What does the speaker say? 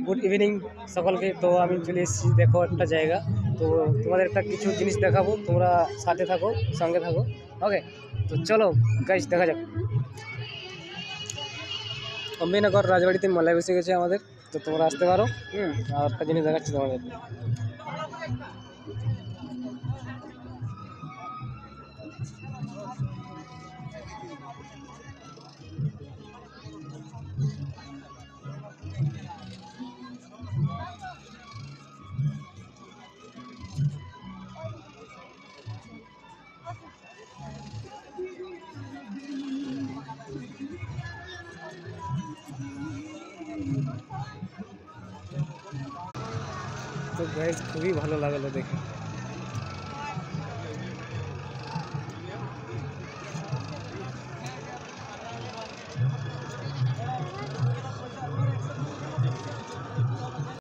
Good evening সকলকে। তো আমি চলে এসেছি, দেখো একটা জায়গা। তো তোমাদের একটা কিছু জিনিস দেখাবো, তোমরা সাথে থাকো, সঙ্গে থাকো। ওকে, তো চলো গাইস দেখা যাক। অম্বিনগর রাজবাড়িতে মেলা বসে গেছে আমাদের, তো তোমরা আসতে পারো। আর একটা জিনিস দেখাচ্ছি তোমাদের। তো গাইস খুবই ভালো লাগলো দেখে।